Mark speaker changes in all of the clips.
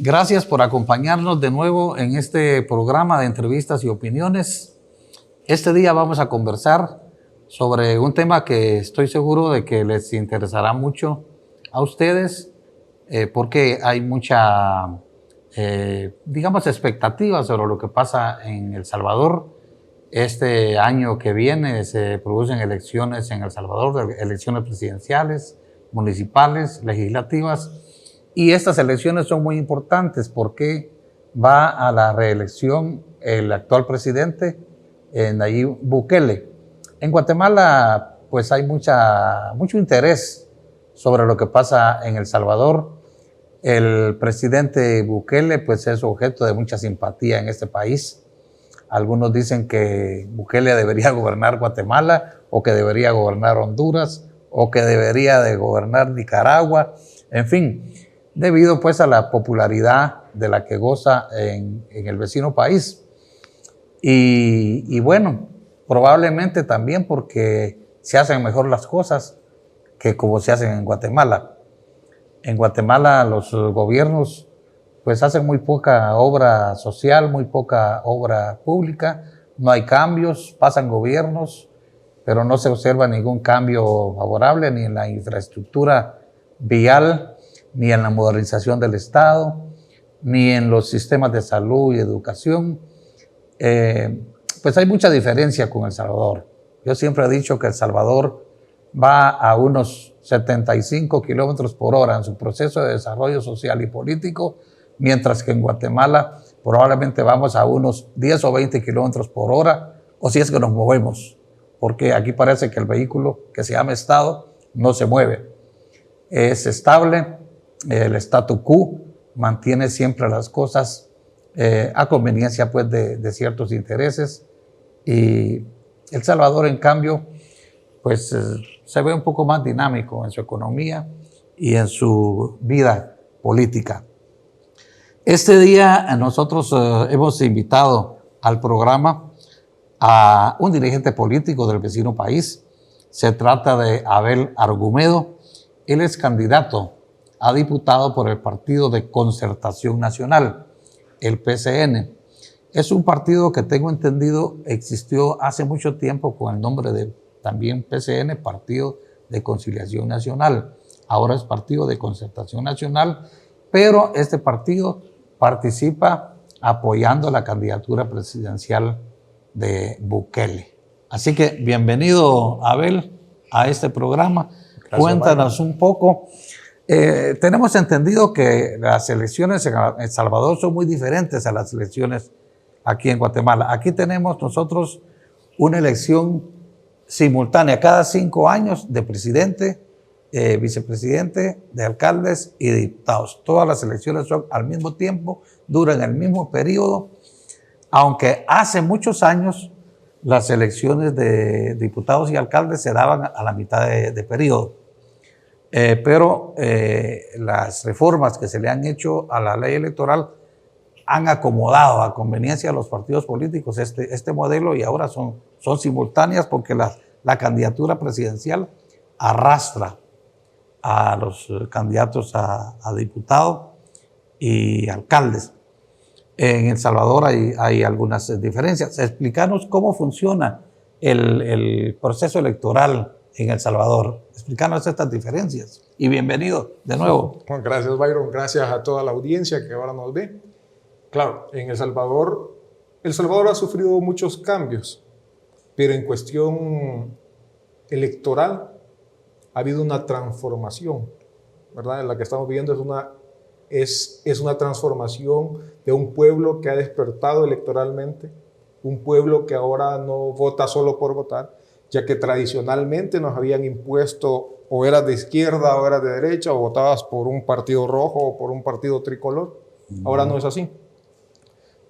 Speaker 1: Gracias por acompañarnos de nuevo en este programa de entrevistas y opiniones. Este día vamos a conversar sobre un tema que estoy seguro de que les interesará mucho a ustedes, porque hay mucha, digamos, expectativa sobre lo que pasa en El Salvador. Este año que viene se producen elecciones en El Salvador, elecciones presidenciales, municipales, legislativas, y estas elecciones son muy importantes porque va a la reelección el actual presidente Nayib Bukele. En Guatemala pues hay mucho interés sobre lo que pasa en El Salvador. El presidente Bukele pues es objeto de mucha simpatía en este país. Algunos dicen que Bukele debería gobernar Guatemala, o que debería gobernar Honduras, o que debería de gobernar Nicaragua, en fin, debido pues a la popularidad de la que goza en el vecino país. Y bueno, probablemente también porque se hacen mejor las cosas que como se hacen en Guatemala. En Guatemala los gobiernos pues hacen muy poca obra social, muy poca obra pública, no hay cambios, pasan gobiernos, pero no se observa ningún cambio favorable ni en la infraestructura vial, ni en la modernización del Estado, ni en los sistemas de salud y educación. Pues hay mucha diferencia con El Salvador. Yo siempre he dicho que El Salvador va a unos 75 kilómetros por hora en su proceso de desarrollo social y político, mientras que en Guatemala probablemente vamos a unos 10 o 20 kilómetros por hora, o si es que nos movemos, porque aquí parece que el vehículo que se llama Estado no se mueve. Es estable, el statu quo mantiene siempre las cosas a conveniencia pues, de ciertos intereses, y El Salvador, en cambio, pues se ve un poco más dinámico en su economía y en su vida política. Este día nosotros hemos invitado al programa a un dirigente político del vecino país. Se trata de Abel Argumedo. Él es candidato a diputado por el Partido de Concertación Nacional, el PCN. Es un partido que tengo entendido existió hace mucho tiempo con el nombre de también PCN, Partido de Conciliación Nacional. Ahora es Partido de Concertación Nacional, pero este partido participa apoyando la candidatura presidencial de Bukele. Así que bienvenido, Abel, a este programa. Gracias, cuéntanos un poco. Tenemos entendido que las elecciones en El Salvador son muy diferentes a las elecciones aquí en Guatemala. Aquí tenemos nosotros una elección simultánea cada 5 años de presidente, vicepresidente, de alcaldes y de diputados. Todas las elecciones son al mismo tiempo, duran el mismo periodo, aunque hace muchos años las elecciones de diputados y alcaldes se daban a la mitad de periodo. Pero las reformas que se le han hecho a la ley electoral han acomodado a conveniencia a los partidos políticos este modelo, y ahora son simultáneas porque la candidatura presidencial arrastra a los candidatos a diputados y alcaldes. En El Salvador hay algunas diferencias. Explícanos cómo funciona el proceso electoral en El Salvador. Explícanos estas diferencias y bienvenido de nuevo.
Speaker 2: Gracias, Byron. Gracias a toda la audiencia que ahora nos ve. Claro, en El Salvador ha sufrido muchos cambios, pero en cuestión electoral ha habido una transformación, ¿verdad? La que estamos viendo es una transformación de un pueblo que ha despertado electoralmente, un pueblo que ahora no vota solo por votar, ya que tradicionalmente nos habían impuesto o eras de izquierda o eras de derecha, o votabas por un partido rojo o por un partido tricolor. Ahora no es así.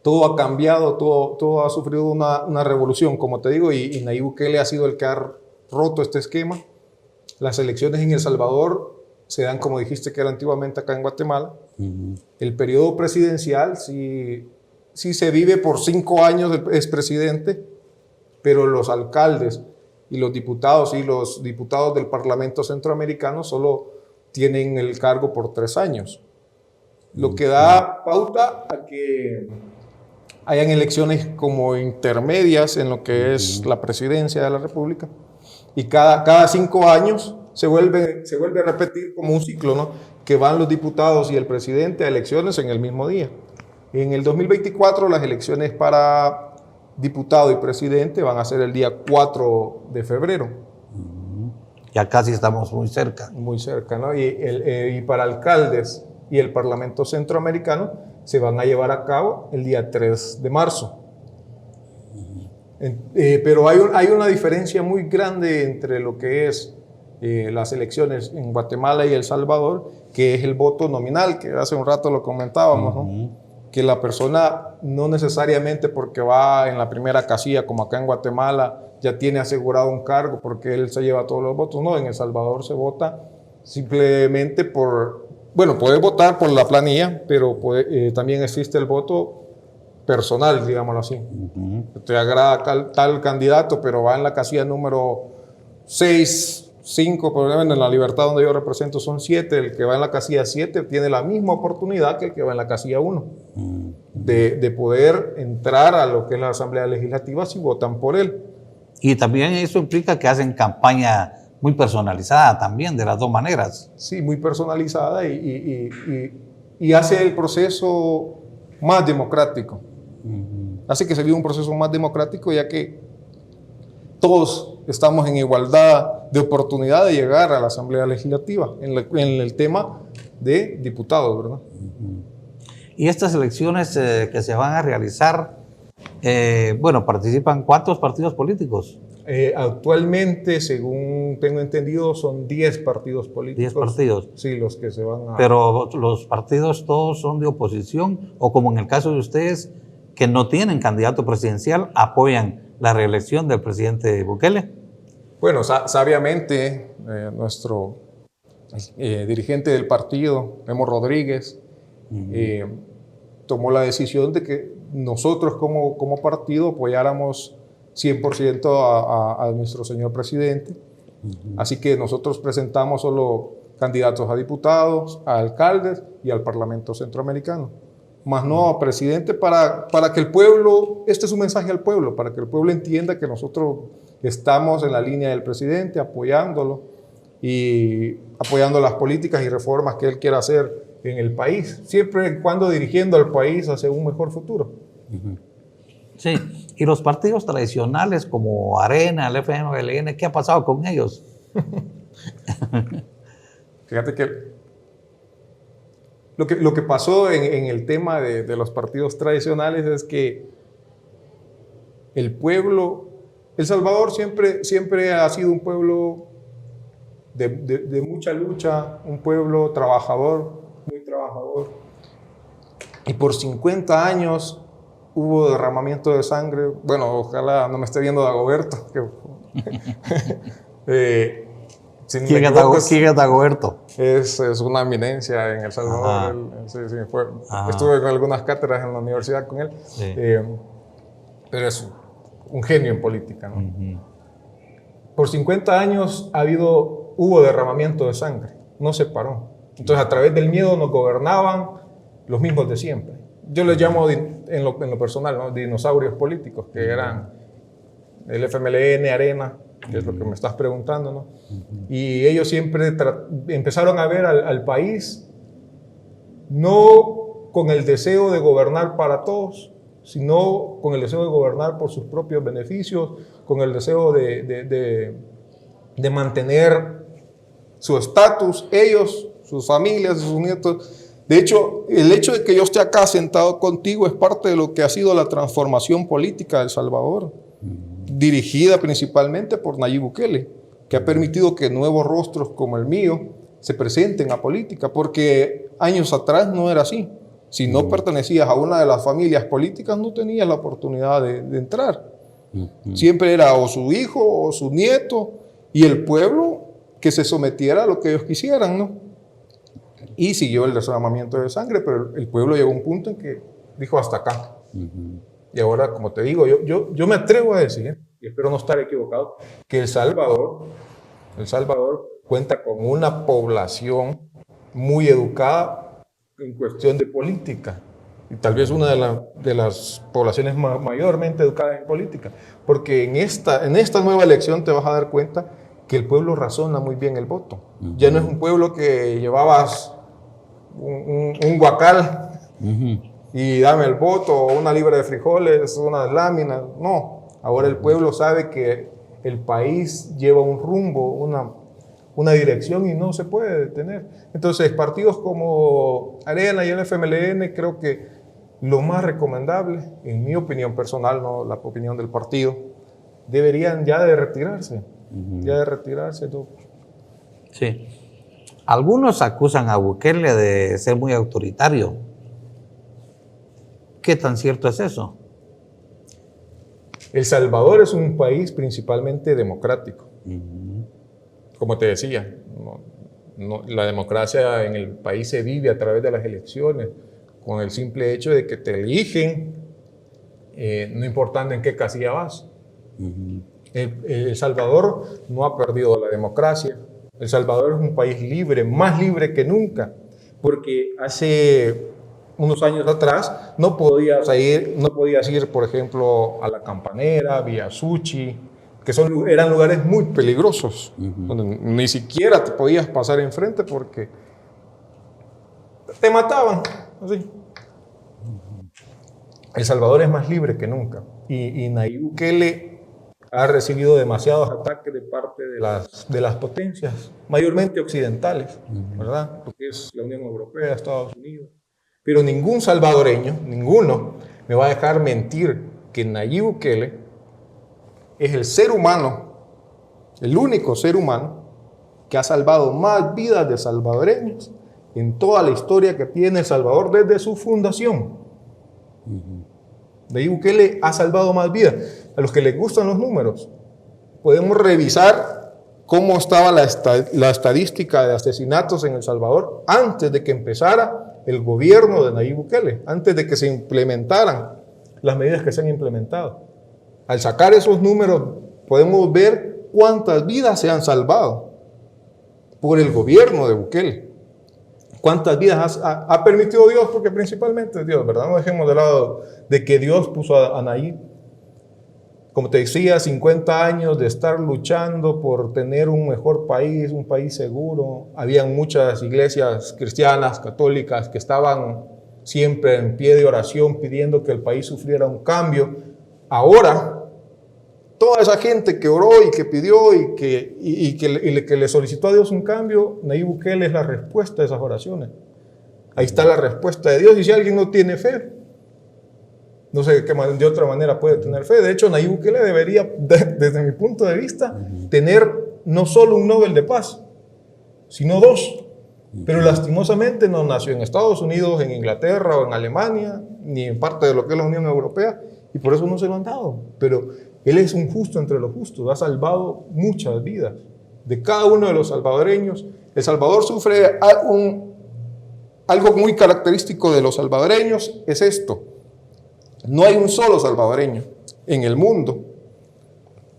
Speaker 2: Todo ha cambiado, todo ha sufrido una revolución, como te digo, y Nayib Bukele ha sido el que ha roto este esquema. Las elecciones en El Salvador se dan, como dijiste, que era antiguamente acá en Guatemala. El periodo presidencial sí se vive por 5 años el expresidente, pero los alcaldes y los diputados del Parlamento Centroamericano solo tienen el cargo por 3 años. lo que da pauta a que hayan elecciones como intermedias en lo que es la presidencia de la República, y cada 5 años se vuelve a repetir como un ciclo, ¿no? Que van los diputados y el presidente a elecciones en el mismo día. En el 2024 las elecciones para diputado y presidente van a ser el día 4 de febrero.
Speaker 1: Ya casi estamos muy cerca.
Speaker 2: Muy cerca, ¿no? Y para alcaldes y el Parlamento Centroamericano se van a llevar a cabo el día 3 de marzo. Pero hay una diferencia muy grande entre lo que es las elecciones en Guatemala y El Salvador, que es el voto nominal, que hace un rato lo comentábamos, ¿no? Que la persona no necesariamente porque va en la primera casilla, como acá en Guatemala, ya tiene asegurado un cargo porque él se lleva todos los votos. No, en El Salvador se vota simplemente bueno, puedes votar por la planilla, pero también existe el voto personal, digámoslo así. Te agrada tal candidato, pero va en la casilla número 6, 5, por ejemplo, en La Libertad, donde yo represento, son 7. El que va en la casilla 7 tiene la misma oportunidad que el que va en la casilla 1 de poder entrar a lo que es la Asamblea Legislativa si votan por él.
Speaker 1: Y también eso implica que hacen campaña muy personalizada también, de las dos maneras.
Speaker 2: Sí, muy personalizada y hace el proceso más democrático. Hace que se viva un proceso más democrático, ya que todos estamos en igualdad de oportunidad de llegar a la Asamblea Legislativa en el tema de diputados, ¿verdad?
Speaker 1: Y estas elecciones que se van a realizar, bueno, participan ¿cuántos partidos políticos?
Speaker 2: Actualmente, según tengo entendido, son 10 partidos políticos.
Speaker 1: 10 partidos.
Speaker 2: Sí, los que se van a...
Speaker 1: Pero los partidos todos son de oposición, o como en el caso de ustedes, que no tienen candidato presidencial, apoyan la reelección del presidente Bukele.
Speaker 2: Bueno, sabiamente, nuestro dirigente del partido, Memo Rodríguez, tomó la decisión de que nosotros como partido apoyáramos 100% a nuestro señor presidente. Así que nosotros presentamos solo candidatos a diputados, a alcaldes y al Parlamento Centroamericano. Más no a presidente, para que el pueblo, este es un mensaje al pueblo, para que el pueblo entienda que nosotros estamos en la línea del presidente, apoyándolo y apoyando las políticas y reformas que él quiera hacer en el país, siempre y cuando dirigiendo al país hacia un mejor futuro.
Speaker 1: Sí, y los partidos tradicionales como Arena, el FMLN, ¿qué ha pasado con ellos?
Speaker 2: Fíjate que lo que pasó en el tema de los partidos tradicionales es que el pueblo, El Salvador siempre ha sido un pueblo de mucha lucha, un pueblo trabajador, muy trabajador. Y por 50 años hubo derramamiento de sangre. Bueno, ojalá no me esté viendo Dagoberto.
Speaker 1: ¿Quién es Dagoberto?
Speaker 2: Es una eminencia en El Salvador. Estuve con algunas cátedras en la universidad con él. Sí. Pero es un genio en política, ¿no? Por 50 años hubo derramamiento de sangre, no se paró. Entonces, a través del miedo nos gobernaban los mismos de siempre. Yo les llamo en lo personal, ¿no? Dinosaurios políticos, que eran el FMLN, Arena, que es lo que me estás preguntando, ¿no? Y ellos siempre empezaron a ver al país no con el deseo de gobernar para todos, sino con el deseo de gobernar por sus propios beneficios, con el deseo de mantener su estatus, ellos, sus familias, sus nietos. De hecho, el hecho de que yo esté acá sentado contigo es parte de lo que ha sido la transformación política de El Salvador, dirigida principalmente por Nayib Bukele, que ha permitido que nuevos rostros como el mío se presenten a política, porque años atrás no era así. Si no pertenecías a una de las familias políticas, no tenías la oportunidad de entrar. Siempre era o su hijo o su nieto, y el pueblo que se sometiera a lo que ellos quisieran, ¿no? Y siguió el derramamiento de sangre, pero el pueblo llegó a un punto en que dijo hasta acá. Y ahora, como te digo, yo me atrevo a decir, y espero no estar equivocado, que El Salvador cuenta con una población muy educada, en cuestión de política. Y tal vez una de las poblaciones mayormente educadas en política. Porque en esta nueva elección te vas a dar cuenta que el pueblo razona muy bien el voto. Ya no es un pueblo que llevabas un guacal y dame el voto, una libra de frijoles, unas láminas. No, ahora el pueblo sabe que el país lleva un rumbo, una dirección y no se puede detener. Entonces, partidos como Arena y el FMLN, creo que lo más recomendable, en mi opinión personal, no la opinión del partido, deberían ya de retirarse. Ya de retirarse todo.
Speaker 1: Sí. Algunos acusan a Bukele de ser muy autoritario. ¿Qué tan cierto es eso?
Speaker 2: El Salvador es un país principalmente democrático. Como te decía, la democracia en el país se vive a través de las elecciones, con el simple hecho de que te eligen, no importando en qué casilla vas. El Salvador no ha perdido la democracia. El Salvador es un país libre, más libre que nunca, porque hace unos años atrás no podías ir, por ejemplo, a La Campanera, Villa Suchi, que eran lugares muy peligrosos, donde ni siquiera te podías pasar enfrente porque te mataban. Así. El Salvador es más libre que nunca, y Nayib Bukele ha recibido demasiados ataques de parte de las potencias, mayormente occidentales, ¿verdad? Porque es la Unión Europea, Estados Unidos. Pero ningún salvadoreño, ninguno, me va a dejar mentir que Nayib Bukele es el ser humano, el único ser humano que ha salvado más vidas de salvadoreños en toda la historia que tiene El Salvador desde su fundación. Nayib Bukele ha salvado más vidas. A los que les gustan los números, podemos revisar cómo estaba la estadística de asesinatos en El Salvador antes de que empezara el gobierno de Nayib Bukele, antes de que se implementaran las medidas que se han implementado. Al sacar esos números podemos ver cuántas vidas se han salvado por el gobierno de Bukele. ¿Cuántas vidas ha permitido Dios? Porque principalmente Dios, ¿verdad? No dejemos de lado de que Dios puso a Nayib. Como te decía, 50 años de estar luchando por tener un mejor país, un país seguro. Habían muchas iglesias cristianas, católicas, que estaban siempre en pie de oración pidiendo que el país sufriera un cambio. Ahora, toda esa gente que oró y que pidió y que le solicitó a Dios un cambio, Nayib Bukele es la respuesta a esas oraciones. Ahí está la respuesta de Dios. Y si alguien no tiene fe, no sé de otra manera puede tener fe. De hecho, Nayib Bukele debería, desde mi punto de vista, tener no solo un Nobel de Paz, sino 2. Pero lastimosamente no nació en Estados Unidos, en Inglaterra o en Alemania, ni en parte de lo que es la Unión Europea, y por eso no se lo han dado. Pero él es un justo entre los justos, ha salvado muchas vidas de cada uno de los salvadoreños. El Salvador sufre algo muy característico de los salvadoreños, es esto. No hay un solo salvadoreño en el mundo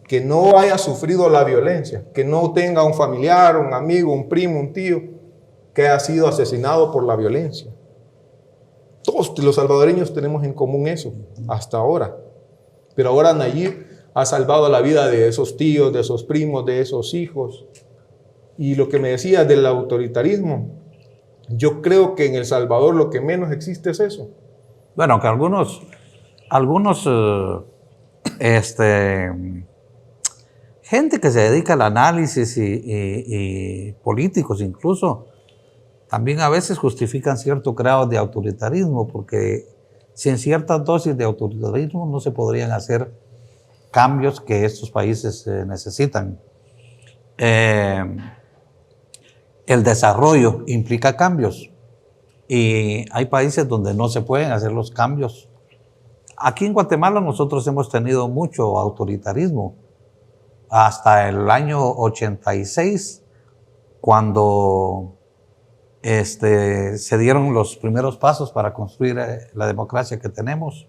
Speaker 2: que no haya sufrido la violencia, que no tenga un familiar, un amigo, un primo, un tío, que haya sido asesinado por la violencia. Todos los salvadoreños tenemos en común eso, hasta ahora. Pero ahora Nayib ha salvado la vida de esos tíos, de esos primos, de esos hijos. Y lo que me decía del autoritarismo, yo creo que en El Salvador lo que menos existe es eso.
Speaker 1: Bueno, que algunos gente que se dedica al análisis y políticos incluso, también a veces justifican cierto grado de autoritarismo, porque sin ciertas dosis de autoritarismo no se podrían hacer cambios que estos países necesitan. El desarrollo implica cambios y hay países donde no se pueden hacer los cambios. Aquí en Guatemala nosotros hemos tenido mucho autoritarismo hasta el año 86, cuando se dieron los primeros pasos para construir la democracia que tenemos.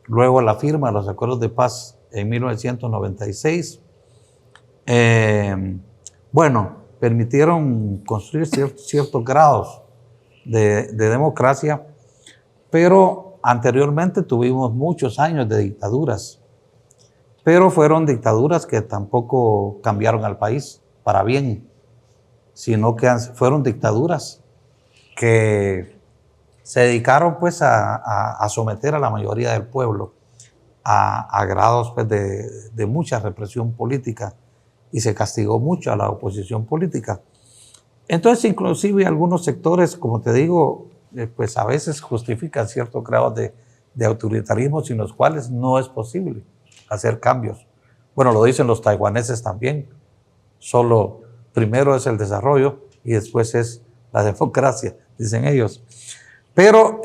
Speaker 1: Luego la firma de los acuerdos de paz en 1996. Bueno, permitieron construir ciertos grados de democracia, pero anteriormente tuvimos muchos años de dictaduras, pero fueron dictaduras que tampoco cambiaron al país para bien, sino que fueron dictaduras que se dedicaron pues a someter a la mayoría del pueblo a grados pues, de mucha represión política, y se castigó mucho a la oposición política. Entonces, inclusive algunos sectores, como te digo, pues a veces justifican ciertos grados de autoritarismo sin los cuales no es posible hacer cambios. Bueno, lo dicen los taiwaneses también. Solo primero es el desarrollo y después es la democracia, dicen ellos. Pero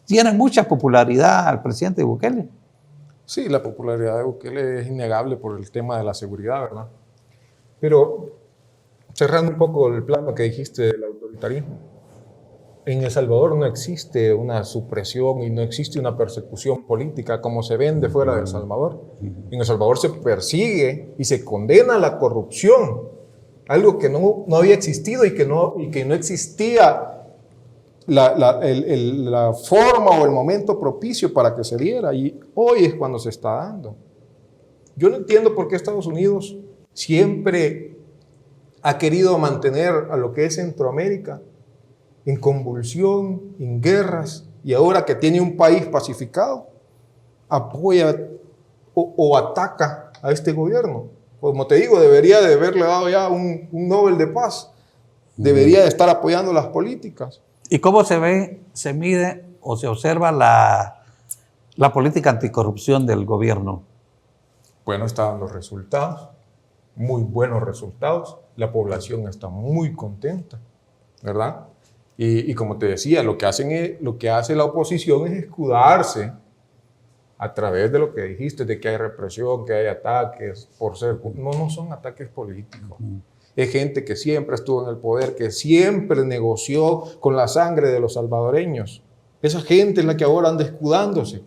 Speaker 1: tiene mucha popularidad al presidente Bukele.
Speaker 2: Sí, la popularidad de Bukele es innegable por el tema de la seguridad, ¿verdad? Pero cerrando un poco el plano que dijiste del autoritarismo, en El Salvador no existe una supresión y no existe una persecución política como se vende fuera de El Salvador. En El Salvador se persigue y se condena la corrupción, algo que no había existido y que no existía la forma o el momento propicio para que se diera, y hoy es cuando se está dando. Yo no entiendo por qué Estados Unidos siempre ha querido mantener a lo que es Centroamérica en convulsión, en guerras, y ahora que tiene un país pacificado, apoya o ataca a este gobierno. Como te digo, debería de haberle dado ya un Nobel de Paz, debería de estar apoyando las políticas.
Speaker 1: ¿Y cómo se ve, se mide o se observa la política anticorrupción del gobierno?
Speaker 2: Bueno, está dando resultados, muy buenos resultados. La población está muy contenta, ¿verdad? Y como te decía, lo que hace la oposición es escudarse a través de lo que dijiste, de que hay represión, que hay ataques por ser... No son ataques políticos. Es gente que siempre estuvo en el poder, que siempre negoció con la sangre de los salvadoreños. Esa gente es la que ahora anda escudándose.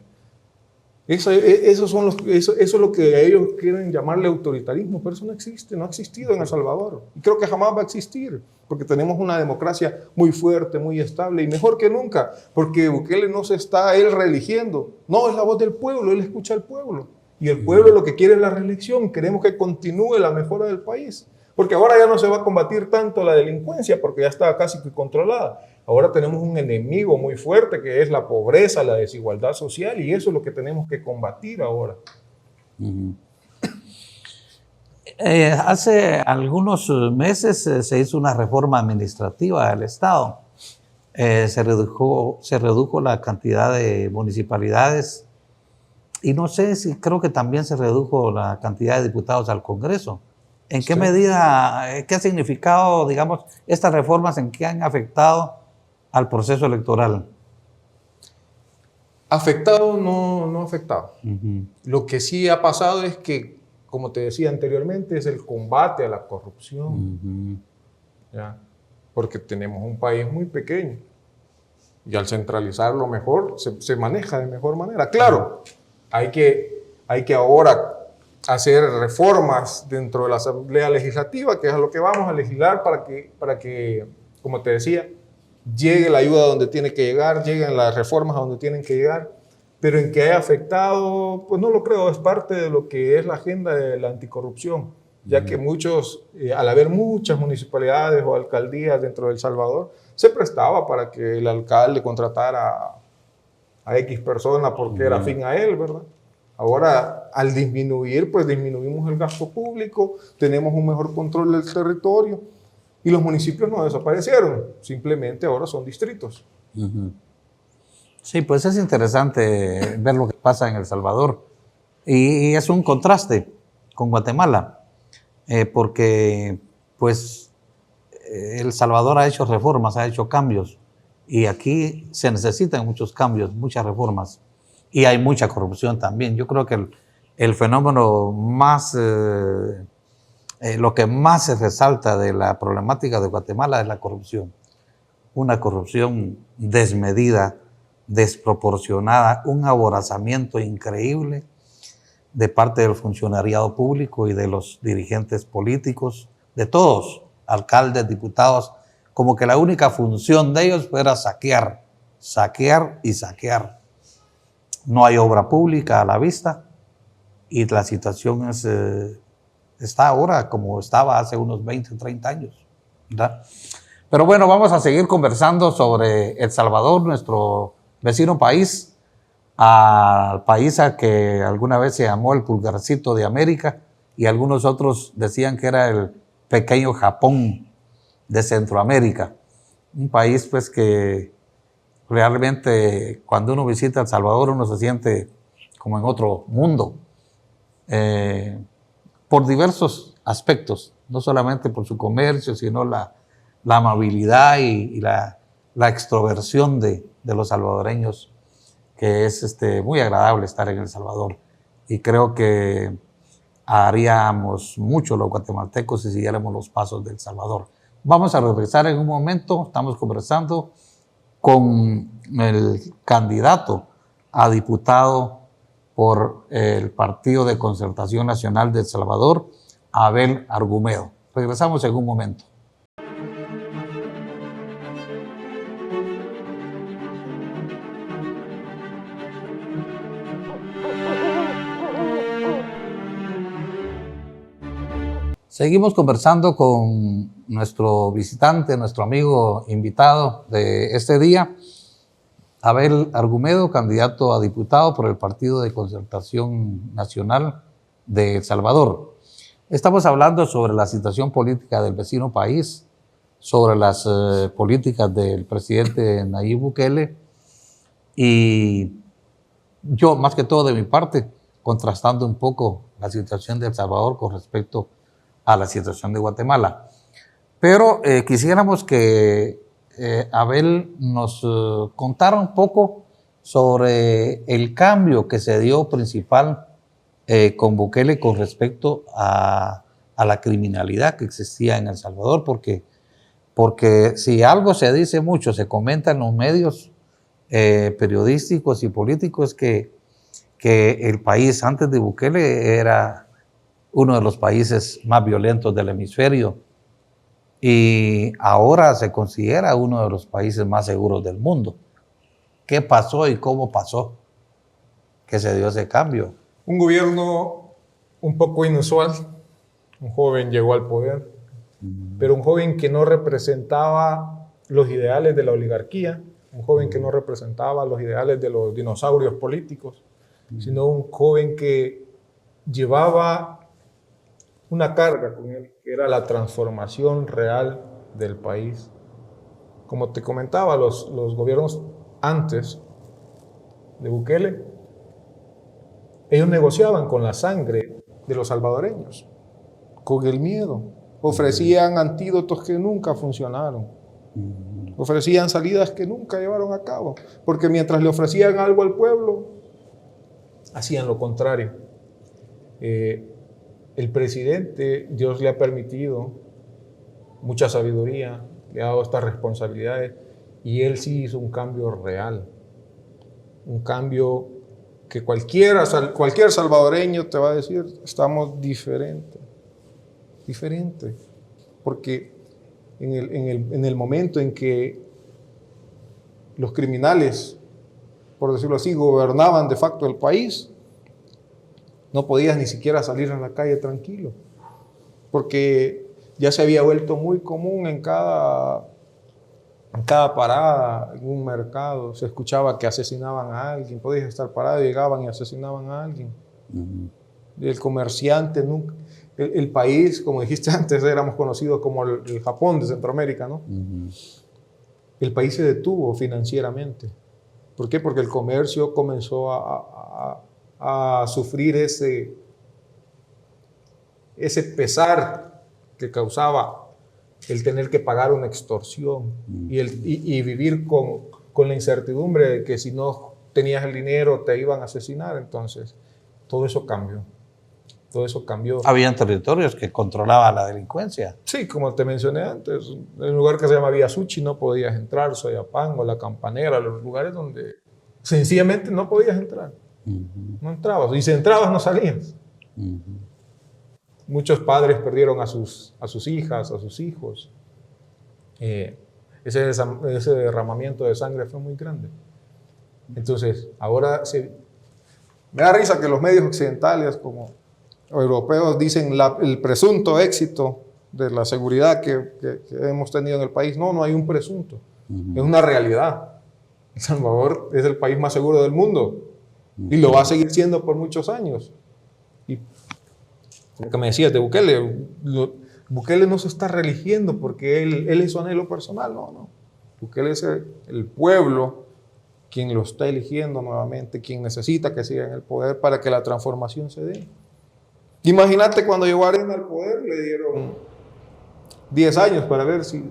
Speaker 2: Eso es lo que ellos quieren llamarle autoritarismo, pero eso no existe, no ha existido en El Salvador. Y creo que jamás va a existir, porque tenemos una democracia muy fuerte, muy estable y mejor que nunca, porque Bukele no se está él reeligiendo. No, es la voz del pueblo, él escucha al pueblo. Y el pueblo lo que quiere es la reelección, queremos que continúe la mejora del país. Porque ahora ya no se va a combatir tanto la delincuencia, porque ya está casi que controlada. Ahora tenemos un enemigo muy fuerte que es la pobreza, la desigualdad social, y eso es lo que tenemos que combatir ahora.
Speaker 1: Hace algunos meses se hizo una reforma administrativa del Estado. Se redujo la cantidad de municipalidades y no sé si creo que también se redujo la cantidad de diputados al Congreso. ¿En qué medida, qué ha significado, digamos, estas reformas, en qué han afectado al proceso electoral?
Speaker 2: Afectado, no afectado. Lo que sí ha pasado es que, como te decía anteriormente, es el combate a la corrupción. ¿Ya? Porque tenemos un país muy pequeño y al centralizarlo mejor, se maneja de mejor manera. Claro, hay que ahora hacer reformas dentro de la Asamblea Legislativa, que es a lo que vamos a legislar para que, como te decía, llegue la ayuda donde tiene que llegar, lleguen las reformas a donde tienen que llegar, pero en que haya afectado, pues no lo creo, es parte de lo que es la agenda de la anticorrupción, ya que muchos, al haber muchas municipalidades o alcaldías dentro de El Salvador, se prestaba para que el alcalde contratara a X persona porque era afín a él, ¿verdad? Ahora, al disminuir, pues disminuimos el gasto público, tenemos un mejor control del territorio y los municipios no desaparecieron, simplemente ahora son distritos.
Speaker 1: Sí, pues es interesante ver lo que pasa en El Salvador y es un contraste con Guatemala, porque pues El Salvador ha hecho reformas, ha hecho cambios y aquí se necesitan muchos cambios, muchas reformas. Y hay mucha corrupción también. Yo creo que el fenómeno más, lo que más se resalta de la problemática de Guatemala es la corrupción. Una corrupción desmedida, desproporcionada, un aborazamiento increíble de parte del funcionariado público y de los dirigentes políticos, de todos, alcaldes, diputados, como que la única función de ellos era saquear, saquear y saquear. No hay obra pública a la vista y la situación está ahora como estaba hace unos 20 o 30 años, ¿verdad? Pero bueno, vamos a seguir conversando sobre El Salvador, nuestro vecino país, al país a que alguna vez se llamó el pulgarcito de América y algunos otros decían que era el pequeño Japón de Centroamérica. Un país pues que realmente cuando uno visita El Salvador uno se siente como en otro mundo, por diversos aspectos, no solamente por su comercio, sino la amabilidad y la extroversión de los salvadoreños, que es muy agradable estar en El Salvador. Y creo que haríamos mucho los guatemaltecos si siguiéramos los pasos de El Salvador. Vamos a regresar en un momento, estamos conversando con el candidato a diputado por el Partido de Concertación Nacional de El Salvador, Abel Argumedo. Regresamos en un momento. Seguimos conversando con nuestro visitante, nuestro amigo invitado de este día, Abel Argumedo, candidato a diputado por el Partido de Concertación Nacional de El Salvador. Estamos hablando sobre la situación política del vecino país, sobre las políticas del presidente Nayib Bukele y yo, más que todo de mi parte, contrastando un poco la situación de El Salvador con respecto a la situación de Guatemala. Pero quisiéramos que Abel nos contara un poco sobre el cambio que se dio principal con Bukele con respecto a la criminalidad que existía en El Salvador, porque si algo se dice mucho, se comenta en los medios periodísticos y políticos que el país antes de Bukele era uno de los países más violentos del hemisferio y ahora se considera uno de los países más seguros del mundo. ¿Qué pasó y cómo pasó que se dio ese cambio?
Speaker 2: Un gobierno un poco inusual. Un joven llegó al poder, pero un joven que no representaba los ideales de la oligarquía, un joven que no representaba los ideales de los dinosaurios políticos, sino un joven que llevaba una carga con él, que era la transformación real del país. Como te comentaba, los gobiernos antes de Bukele, ellos negociaban con la sangre de los salvadoreños, con el miedo. Ofrecían antídotos que nunca funcionaron. Ofrecían salidas que nunca llevaron a cabo, porque mientras le ofrecían algo al pueblo, hacían lo contrario. El presidente, Dios le ha permitido mucha sabiduría, le ha dado estas responsabilidades y él sí hizo un cambio real, un cambio que cualquier salvadoreño te va a decir, estamos diferentes, porque en el momento en que los criminales, por decirlo así, gobernaban de facto el país, no podías ni siquiera salir a la calle tranquilo, porque ya se había vuelto muy común en cada parada, en un mercado, se escuchaba que asesinaban a alguien, podías estar parado, llegaban y asesinaban a alguien. El comerciante, nunca, el país, como dijiste antes, éramos conocidos como el Japón de Centroamérica, ¿no? El país se detuvo financieramente. ¿Por qué? Porque el comercio comenzó a sufrir ese pesar que causaba el tener que pagar una extorsión y vivir con la incertidumbre de que si no tenías el dinero te iban a asesinar. Entonces, todo eso cambió.
Speaker 1: Habían territorios que controlaban la delincuencia.
Speaker 2: Sí, como te mencioné antes, en un lugar que se llama Vía Suchi no podías entrar, Soyapango, La Campanera, los lugares donde sencillamente no podías entrar. No entrabas, y si entrabas no salías. Muchos padres perdieron a sus hijas, a sus hijos. ese derramamiento de sangre fue muy grande. Entonces, ahora me da risa que los medios occidentales como europeos dicen el presunto éxito de la seguridad que hemos tenido en el país. No, no hay un presunto, es una realidad. El Salvador es el país más seguro del mundo y lo va a seguir siendo por muchos años. Y lo que me decías de Bukele, Bukele no se está reeligiendo porque él es su anhelo personal, no. Bukele es el pueblo quien lo está eligiendo nuevamente, quien necesita que siga en el poder para que la transformación se dé. Imagínate cuando llegó Arena al poder, le dieron 10 años para ver si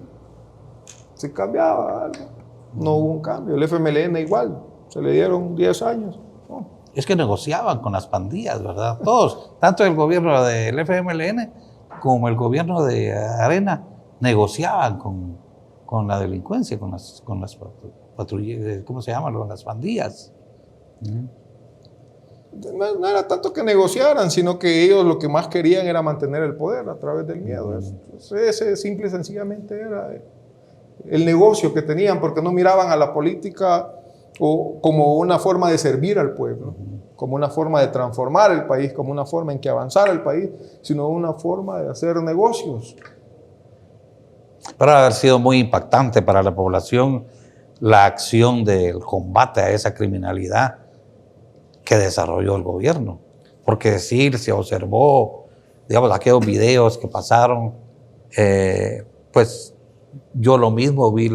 Speaker 2: cambiaba algo. No hubo un cambio. El FMLN igual, se le dieron 10 años. No.
Speaker 1: Es que negociaban con las pandillas, ¿verdad? Todos, tanto el gobierno del FMLN como el gobierno de Arena, negociaban con la delincuencia, con las patrullas, ¿cómo se llama? Las pandillas.
Speaker 2: No era tanto que negociaran, sino que ellos lo que más querían era mantener el poder a través del miedo. Ese simple y sencillamente era el negocio que tenían, porque no miraban a la política como una forma de servir al pueblo, como una forma de transformar el país, como una forma en que avanzara el país, sino una forma de hacer negocios.
Speaker 1: Pero haber sido muy impactante para la población la acción del combate a esa criminalidad que desarrolló el gobierno. Porque sí, se observó, digamos, aquellos videos que pasaron, pues yo lo mismo vi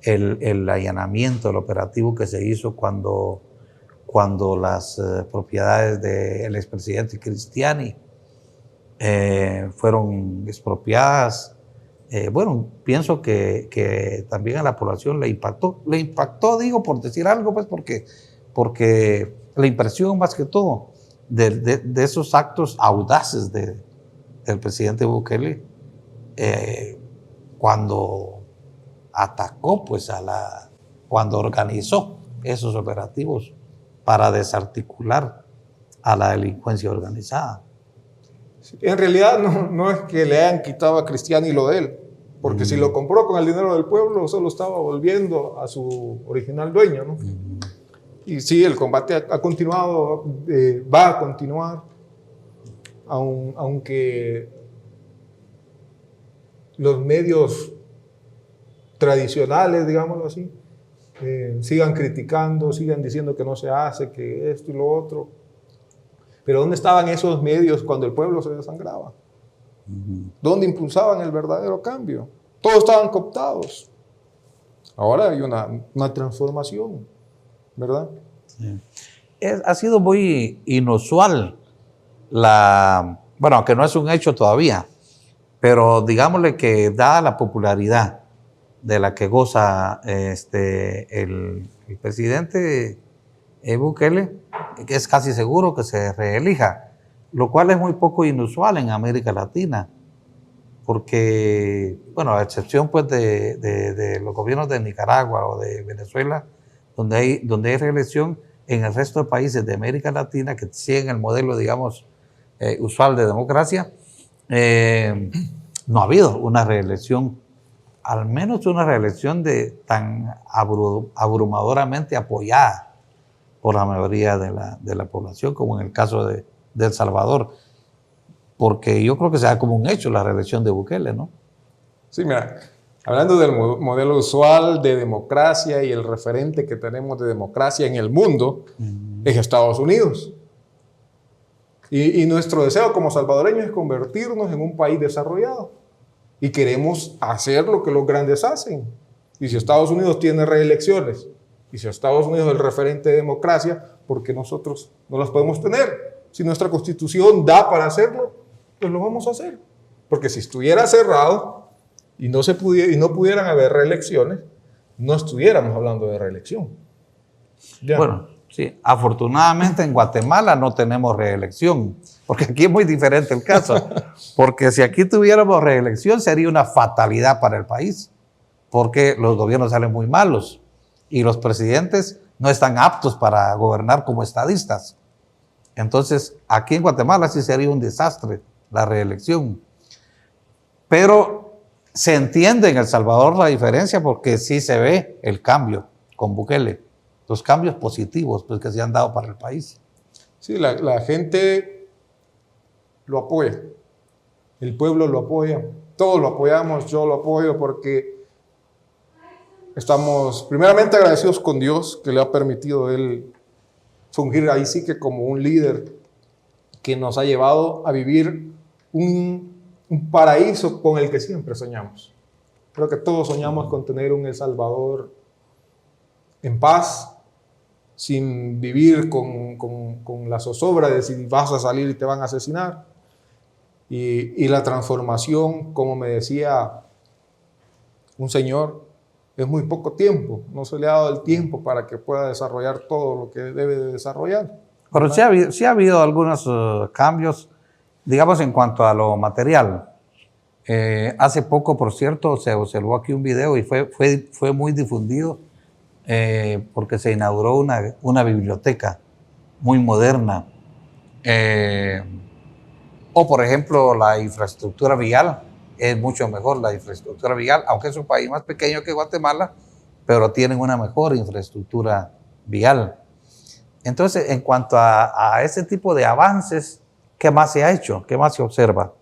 Speaker 1: el allanamiento, el operativo que se hizo cuando las propiedades del expresidente Cristiani fueron expropiadas. Bueno, pienso que también a la población le impactó, digo, por decir algo, pues porque la impresión más que todo de esos actos audaces del presidente Bukele, cuando atacó, pues cuando organizó esos operativos para desarticular a la delincuencia organizada.
Speaker 2: En realidad no es que le hayan quitado a Cristiani lo de él, porque si lo compró con el dinero del pueblo, solo estaba volviendo a su original dueño, ¿no? Y sí, el combate ha continuado, va a continuar, aunque los medios tradicionales, digámoslo así, sigan criticando, sigan diciendo que no se hace, que esto y lo otro. Pero ¿dónde estaban esos medios cuando el pueblo se desangraba? ¿Dónde impulsaban el verdadero cambio? Todos estaban cooptados. Ahora hay una transformación, ¿verdad?
Speaker 1: Sí. Ha sido muy inusual bueno, aunque no es un hecho todavía, pero digámosle que dada la popularidad de la que goza el presidente Bukele, que es casi seguro que se reelija, lo cual es muy poco inusual en América Latina, porque, bueno, a excepción pues de los gobiernos de Nicaragua o de Venezuela, donde hay reelección, en el resto de países de América Latina que siguen el modelo, digamos, usual de democracia, no ha habido una reelección, al menos una reelección tan abrumadoramente apoyada por la mayoría de la población, como en el caso de El Salvador, porque yo creo que se da como un hecho la reelección de Bukele, ¿no?
Speaker 2: Sí, mira, hablando del modelo usual de democracia y el referente que tenemos de democracia en el mundo es Estados Unidos. Y nuestro deseo como salvadoreños es convertirnos en un país desarrollado. Y queremos hacer lo que los grandes hacen. Y si Estados Unidos tiene reelecciones, y si Estados Unidos es el referente de democracia, ¿por qué nosotros no las podemos tener? Si nuestra Constitución da para hacerlo, pues lo vamos a hacer. Porque si estuviera cerrado y no pudieran haber reelecciones, no estuviéramos hablando de reelección. ¿Ya?
Speaker 1: Bueno, sí, afortunadamente en Guatemala no tenemos reelección, porque aquí es muy diferente el caso, porque si aquí tuviéramos reelección sería una fatalidad para el país, porque los gobiernos salen muy malos y los presidentes no están aptos para gobernar como estadistas. Entonces, aquí en Guatemala sí sería un desastre la reelección. Pero se entiende en El Salvador la diferencia porque sí se ve el cambio con Bukele, los cambios positivos pues, que se han dado para el país.
Speaker 2: Sí, la gente lo apoya, el pueblo lo apoya, todos lo apoyamos, yo lo apoyo porque estamos primeramente agradecidos con Dios que le ha permitido él fungir ahí sí que como un líder que nos ha llevado a vivir un paraíso con el que siempre soñamos. Creo que todos soñamos con tener un El Salvador en paz, sin vivir con la zozobra de si vas a salir y te van a asesinar. Y la transformación, como me decía un señor, es muy poco tiempo. No se le ha dado el tiempo para que pueda desarrollar todo lo que debe de desarrollar.
Speaker 1: Pero sí ha habido algunos cambios, digamos, en cuanto a lo material. Hace poco, por cierto, se observó aquí un video y fue muy difundido porque se inauguró una biblioteca muy moderna. O, por ejemplo, la infraestructura vial es mucho mejor, la infraestructura vial, aunque es un país más pequeño que Guatemala, pero tienen una mejor infraestructura vial. Entonces, en cuanto a ese tipo de avances, ¿qué más se ha hecho? ¿Qué más se observa?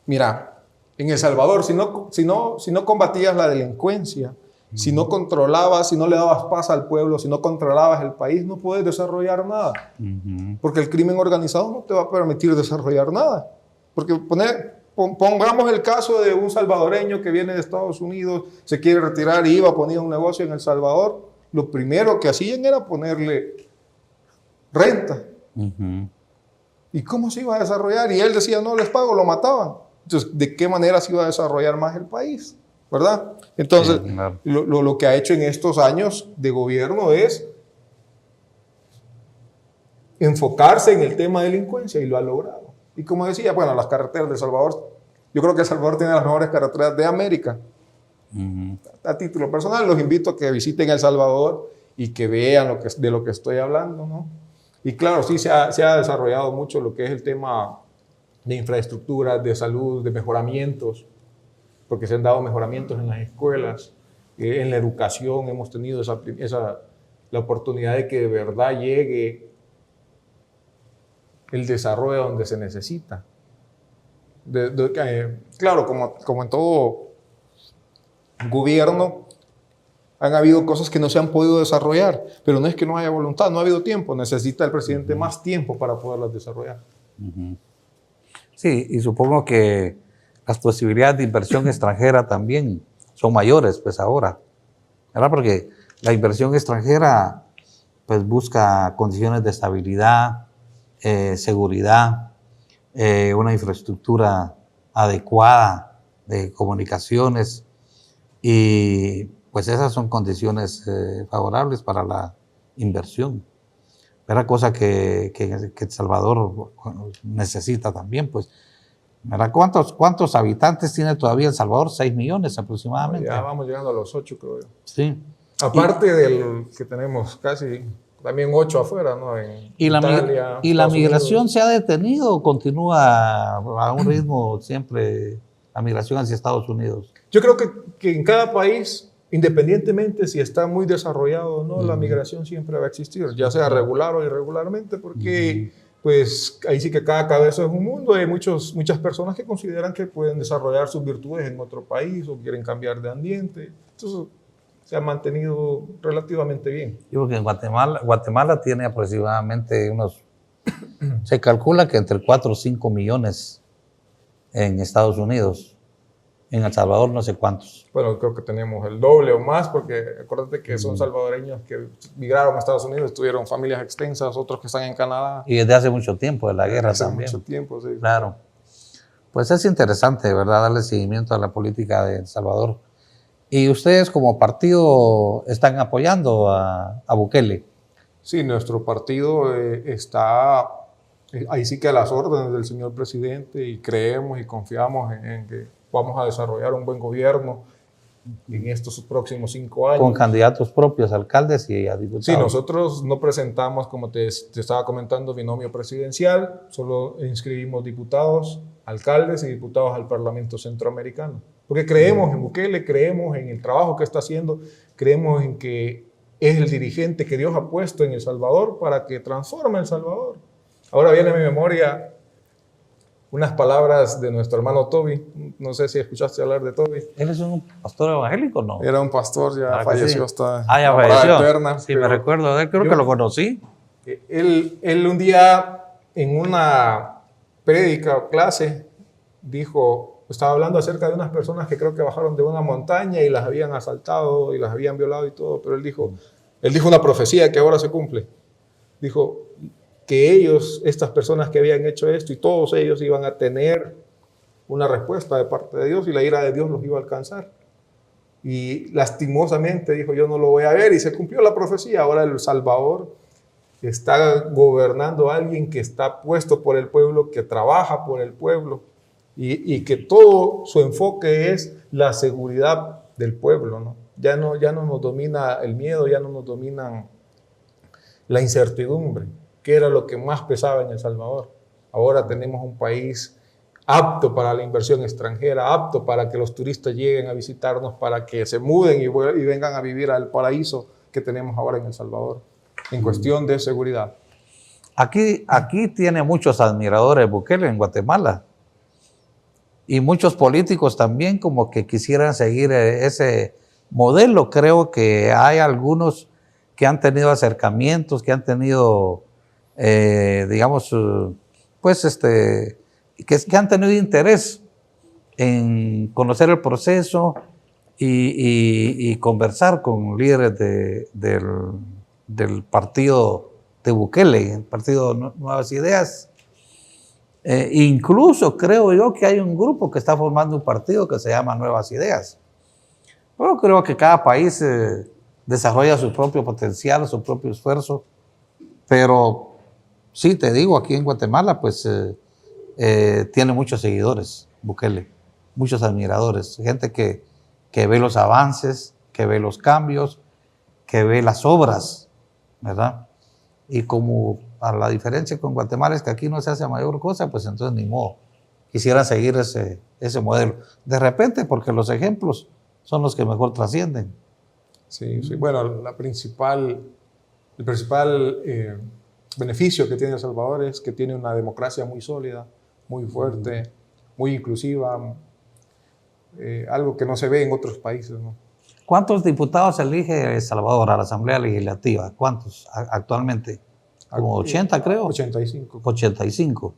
Speaker 2: Mira, en El Salvador, si no combatías la delincuencia, si no controlabas, si no le dabas paz al pueblo, si no controlabas el país, no puedes desarrollar nada. Porque el crimen organizado no te va a permitir desarrollar nada. Porque pongamos el caso de un salvadoreño que viene de Estados Unidos, se quiere retirar y iba a poner un negocio en El Salvador. Lo primero que hacían era ponerle renta. ¿Y cómo se iba a desarrollar? Y él decía, no les pago, lo mataban. Entonces, ¿de qué manera se iba a desarrollar más el país? ¿Verdad? Entonces, sí, claro. Lo que ha hecho en estos años de gobierno es enfocarse en el tema de delincuencia y lo ha logrado. Y como decía, bueno, las carreteras de El Salvador, yo creo que El Salvador tiene las mejores carreteras de América. A título personal, los invito a que visiten El Salvador y que vean de lo que estoy hablando, ¿no? Y claro, sí se ha desarrollado mucho lo que es el tema de infraestructura, de salud, de mejoramientos, porque se han dado mejoramientos en las escuelas, en la educación hemos tenido la oportunidad de que de verdad llegue el desarrollo donde se necesita. Claro, como en todo gobierno, han habido cosas que no se han podido desarrollar, pero no es que no haya voluntad, no ha habido tiempo, necesita el presidente más tiempo para poderlas desarrollar.
Speaker 1: Sí, y supongo que las posibilidades de inversión extranjera también son mayores, pues ahora, ¿verdad? Porque la inversión extranjera, pues busca condiciones de estabilidad, seguridad, una infraestructura adecuada de comunicaciones y pues esas son condiciones favorables para la inversión. Era cosa que El Salvador necesita también, pues. ¿Verdad? ¿Cuántos habitantes tiene todavía El Salvador? 6 millones aproximadamente.
Speaker 2: Ya vamos llegando a los 8, creo yo.
Speaker 1: Sí.
Speaker 2: Aparte del que tenemos casi también 8 afuera, ¿no? En Italia,
Speaker 1: ¿Y la migración se ha detenido o continúa a un ritmo siempre la migración hacia Estados Unidos?
Speaker 2: Yo creo que en cada país, independientemente si está muy desarrollado o no, la migración siempre va a existir, ya sea regular o irregularmente, porque pues ahí sí que cada cabeza es un mundo. Hay muchas personas que consideran que pueden desarrollar sus virtudes en otro país o quieren cambiar de ambiente. Entonces se ha mantenido relativamente bien.
Speaker 1: Yo creo que en Guatemala tiene aproximadamente se calcula que entre 4 o 5 millones en Estados Unidos. En El Salvador no sé cuántos.
Speaker 2: Bueno, creo que tenemos el doble o más, porque acuérdate que son salvadoreños que migraron a Estados Unidos, tuvieron familias extensas, otros que están en Canadá.
Speaker 1: Y desde hace mucho tiempo, de la guerra también.
Speaker 2: Hace mucho tiempo, sí.
Speaker 1: Claro. Pues es interesante, ¿verdad?, darle seguimiento a la política de El Salvador. ¿Y ustedes como partido están apoyando a Bukele?
Speaker 2: Sí, nuestro partido está ahí sí que a las órdenes del señor presidente y creemos y confiamos en que vamos a desarrollar un buen gobierno en estos próximos 5 años.
Speaker 1: Con candidatos propios, alcaldes y a diputados.
Speaker 2: Sí, nosotros no presentamos, como te estaba comentando, binomio presidencial, solo inscribimos diputados, alcaldes y diputados al Parlamento Centroamericano. Porque creemos en Bukele, creemos en el trabajo que está haciendo, creemos en que es el dirigente que Dios ha puesto en El Salvador para que transforme El Salvador. Ahora viene a mi memoria unas palabras de nuestro hermano Toby. No sé si escuchaste hablar de Toby.
Speaker 1: ¿Él es un pastor evangélico o no?
Speaker 2: Era un pastor, ya falleció, sí. Hasta
Speaker 1: ya falleció.
Speaker 2: Eterna.
Speaker 1: Sí, me recuerdo de él, creo que lo conocí.
Speaker 2: Él un día en una prédica o clase dijo, estaba hablando acerca de unas personas que creo que bajaron de una montaña y las habían asaltado y las habían violado y todo, pero él dijo una profecía que ahora se cumple. Dijo que ellos, estas personas que habían hecho esto y todos ellos iban a tener una respuesta de parte de Dios y la ira de Dios los iba a alcanzar. Y lastimosamente dijo, yo no lo voy a ver, y se cumplió la profecía. Ahora El Salvador está gobernando a alguien que está puesto por el pueblo, que trabaja por el pueblo y que todo su enfoque es la seguridad del pueblo, ¿no? Ya no nos domina el miedo, ya no nos domina la incertidumbre, que era lo que más pesaba en El Salvador. Ahora tenemos un país apto para la inversión extranjera, apto para que los turistas lleguen a visitarnos, para que se muden y vengan a vivir al paraíso que tenemos ahora en El Salvador, en cuestión de seguridad.
Speaker 1: Aquí tiene muchos admiradores Bukele en Guatemala y muchos políticos también como que quisieran seguir ese modelo. Creo que hay algunos que han tenido acercamientos, que han tenido, digamos, pues que han tenido interés en conocer el proceso y conversar con líderes del partido de Bukele, el partido Nuevas Ideas. Incluso creo yo que hay un grupo que está formando un partido que se llama Nuevas Ideas. Pero creo que cada país desarrolla su propio potencial, su propio esfuerzo. Pero sí, te digo, aquí en Guatemala, pues tiene muchos seguidores, Bukele, muchos admiradores, gente que ve los avances, que ve los cambios, que ve las obras, ¿verdad? Y como a la diferencia con Guatemala es que aquí no se hace mayor cosa, pues entonces ni modo. Quisiera seguir ese modelo. De repente, porque los ejemplos son los que mejor trascienden.
Speaker 2: Sí, sí. Bueno, el principal beneficio que tiene El Salvador es que tiene una democracia muy sólida, muy fuerte, muy inclusiva, algo que no se ve en otros países, ¿no?
Speaker 1: ¿Cuántos diputados elige El Salvador a la Asamblea Legislativa? ¿Cuántos actualmente? Como 80, creo.
Speaker 2: 85.
Speaker 1: 85.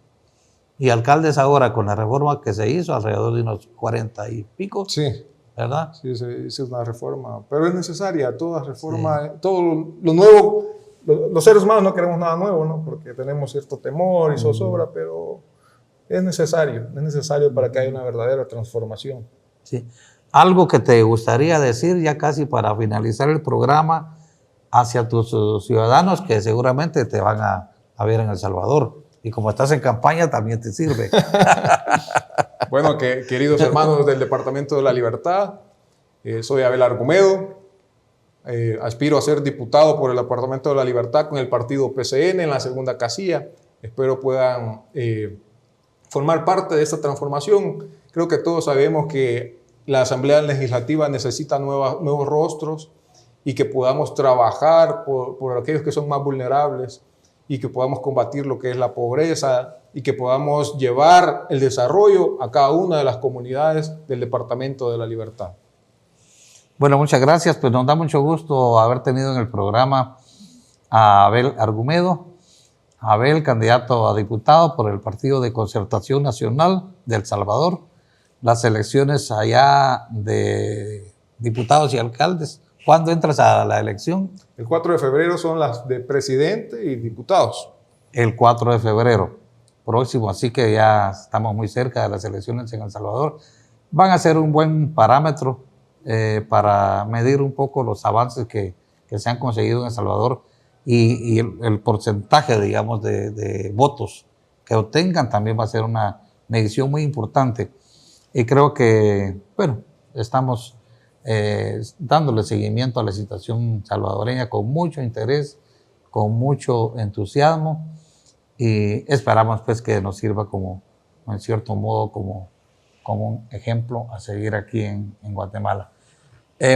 Speaker 1: Y alcaldes ahora, con la reforma que se hizo, alrededor de unos 40 y pico.
Speaker 2: Sí.
Speaker 1: ¿Verdad?
Speaker 2: Sí, es una reforma. Pero es necesaria, toda reforma, sí. Todo lo nuevo. Los seres humanos no queremos nada nuevo, ¿no? Porque tenemos cierto temor y zozobra, pero es necesario para que haya una verdadera transformación.
Speaker 1: Sí. Algo que te gustaría decir ya casi para finalizar el programa hacia tus ciudadanos que seguramente te van a ver en El Salvador. Y como estás en campaña, también te sirve.
Speaker 2: Bueno, queridos hermanos del Departamento de la Libertad, soy Abel Argumedo. Aspiro a ser diputado por el Departamento de la Libertad con el partido PCN en la segunda casilla. Espero puedan formar parte de esta transformación. Creo que todos sabemos que la Asamblea Legislativa necesita nuevos rostros y que podamos trabajar por aquellos que son más vulnerables y que podamos combatir lo que es la pobreza y que podamos llevar el desarrollo a cada una de las comunidades del Departamento de la Libertad.
Speaker 1: Bueno, muchas gracias. Pues nos da mucho gusto haber tenido en el programa a Abel Argumedo. Abel, candidato a diputado por el Partido de Concertación Nacional de El Salvador. Las elecciones allá de diputados y alcaldes. ¿Cuándo entras a la elección?
Speaker 2: El 4 de febrero son las de presidente y diputados.
Speaker 1: El 4 de febrero próximo, así que ya estamos muy cerca de las elecciones en El Salvador. Van a ser un buen parámetro para medir un poco los avances que se han conseguido en El Salvador y el porcentaje, digamos, de votos que obtengan también va a ser una medición muy importante. Y creo que, bueno, estamos dándole seguimiento a la situación salvadoreña con mucho interés, con mucho entusiasmo, y esperamos pues que nos sirva como, en cierto modo, como un ejemplo a seguir aquí en Guatemala.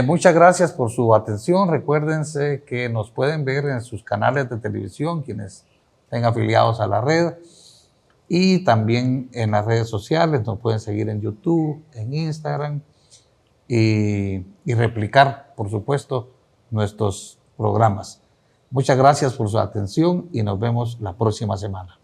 Speaker 1: Muchas gracias por su atención. Recuérdense que nos pueden ver en sus canales de televisión, quienes estén afiliados a la red, y también en las redes sociales. Nos pueden seguir en YouTube, en Instagram, y replicar, por supuesto, nuestros programas. Muchas gracias por su atención y nos vemos la próxima semana.